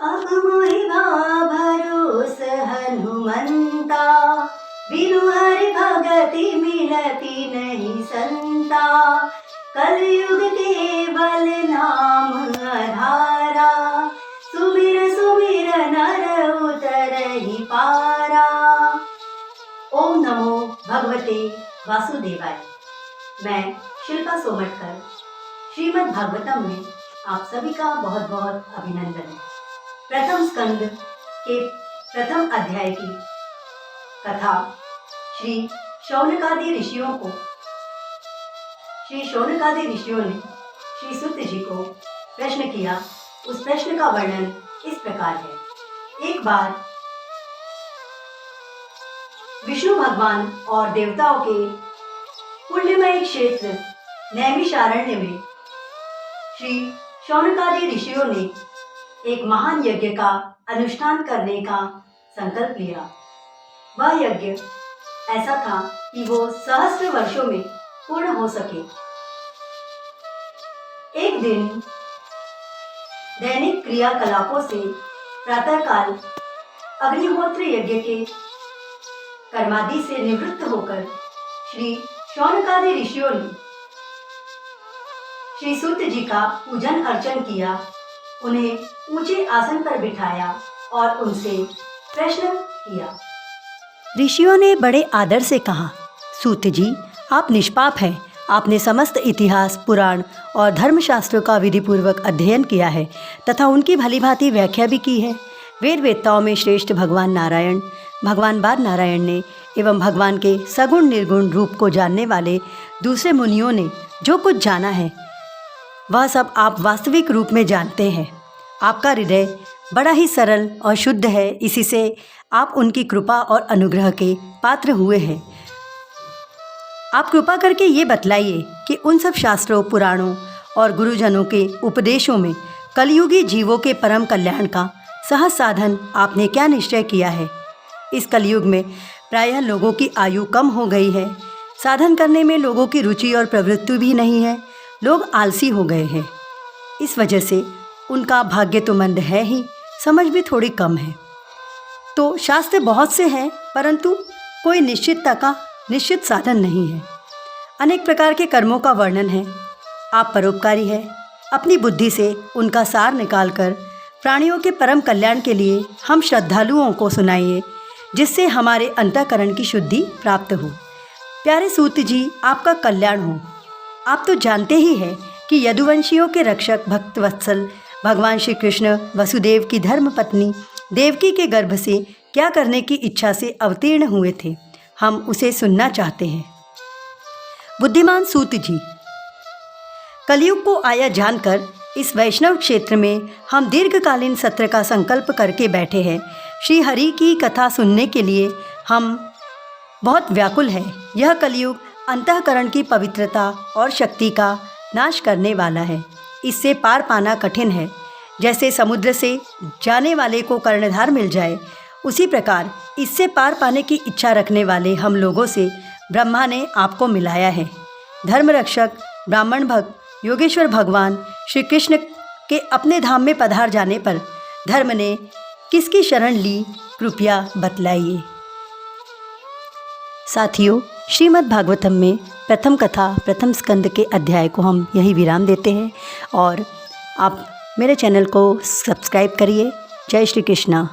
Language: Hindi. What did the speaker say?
अब मोहि भरोस हनुमंता, बिनु हरि भगति मिलति नहीं संता। कलयुग केवल नाम आधारा, सुमिर सुमिर नर उतरहि पारा। ओम नमो भगवते वासुदेवाय। मैं शिल्पा सोमटकर, श्रीमद् भागवतम में आप सभी का बहुत बहुत अभिनंदन। प्रथम स्कंद के प्रथम अध्याय की कथा श्री शौनकादि ऋषियों ने श्री सूत जी को प्रश्न किया। उस प्रश्न का वर्णन इस प्रकार है। एक बार विष्णु भगवान और देवताओं के पुण्यमय क्षेत्र नैमिषारण्य में श्री शौनकादि ऋषियों ने एक महान यज्ञ का अनुष्ठान करने का संकल्प लिया। वह यज्ञ ऐसा था कि वो सहस्त्र वर्षों में पूर्ण हो सके। एक दिन दैनिक क्रियाकलापों से प्रातःकाल अग्निहोत्र यज्ञ के कर्मादि से निवृत्त होकर श्री शौनकादि ऋषियों ने श्री सूत जी का पूजन अर्चन किया, उन्हें ऊंचे आसन पर बिठाया और उनसे प्रश्न किया। ऋषियों ने बड़े आदर से कहा, सूत जी, आप निष्पाप हैं। आपने समस्त इतिहास, पुराण और धर्मशास्त्रों का विधिपूर्वक अध्ययन किया है तथा उनकी भलीभांति व्याख्या भी की है। वेद वेत्ताओं में श्रेष्ठ भगवान नारायण, भगवान बाद नारायण ने एवं भगवान के सगुण निर्गुण रूप को जानने वाले दूसरे मुनियों ने जो कुछ जाना है वह सब आप वास्तविक रूप में जानते हैं। आपका हृदय बड़ा ही सरल और शुद्ध है, इसी से आप उनकी कृपा और अनुग्रह के पात्र हुए हैं। आप कृपा करके ये बतलाइए कि उन सब शास्त्रों, पुराणों और गुरुजनों के उपदेशों में कलयुगी जीवों के परम कल्याण का सहज साधन आपने क्या निश्चय किया है। इस कलयुग में प्रायः लोगों की आयु कम हो गई है, साधन करने में लोगों की रुचि और प्रवृत्ति भी नहीं है, लोग आलसी हो गए हैं। इस वजह से उनका भाग्य तो मंद है ही, समझ भी थोड़ी कम है। तो शास्त्र बहुत से हैं, परंतु कोई निश्चित साधन नहीं है। अनेक प्रकार के कर्मों का वर्णन है। आप परोपकारी हैं, अपनी बुद्धि से उनका सार निकालकर प्राणियों के परम कल्याण के लिए हम श्रद्धालुओं को सुनाइए, जिससे हमारे अंतःकरण की शुद्धि प्राप्त हो। प्यारे सूत जी, आपका कल्याण हो। आप तो जानते ही हैं कि यदुवंशियों के रक्षक भक्तवत्सल भगवान श्री कृष्ण वसुदेव की धर्मपत्नी देवकी के गर्भ से क्या करने की इच्छा से अवतीर्ण हुए थे। हम उसे सुनना चाहते हैं। बुद्धिमान सूत जी, कलयुग को आया जानकर इस वैष्णव क्षेत्र में हम दीर्घकालीन सत्र का संकल्प करके बैठे हैं। श्री हरि की कथा सुनने के लिए हम बहुत व्याकुल हैं। यह कलयुग अंतःकरण की पवित्रता और शक्ति का नाश करने वाला है। इससे पार पाना कठिन है। जैसे समुद्र से जाने वाले को कर्णधार मिल जाए, उसी प्रकार इससे पार पाने की इच्छा रखने वाले हम लोगों से ब्रह्मा ने आपको मिलाया है। धर्मरक्षक, ब्राह्मण भक्त, योगेश्वर भगवान श्री कृष्ण के अपने धाम में पधार जाने पर धर्म ने किसकी शरण ली, कृपया बतलाइए। साथियों, श्रीमद् भागवतम में प्रथम कथा प्रथम स्कंद के अध्याय को हम यही विराम देते हैं और आप मेरे चैनल को सब्सक्राइब करिए। जय श्री कृष्णा।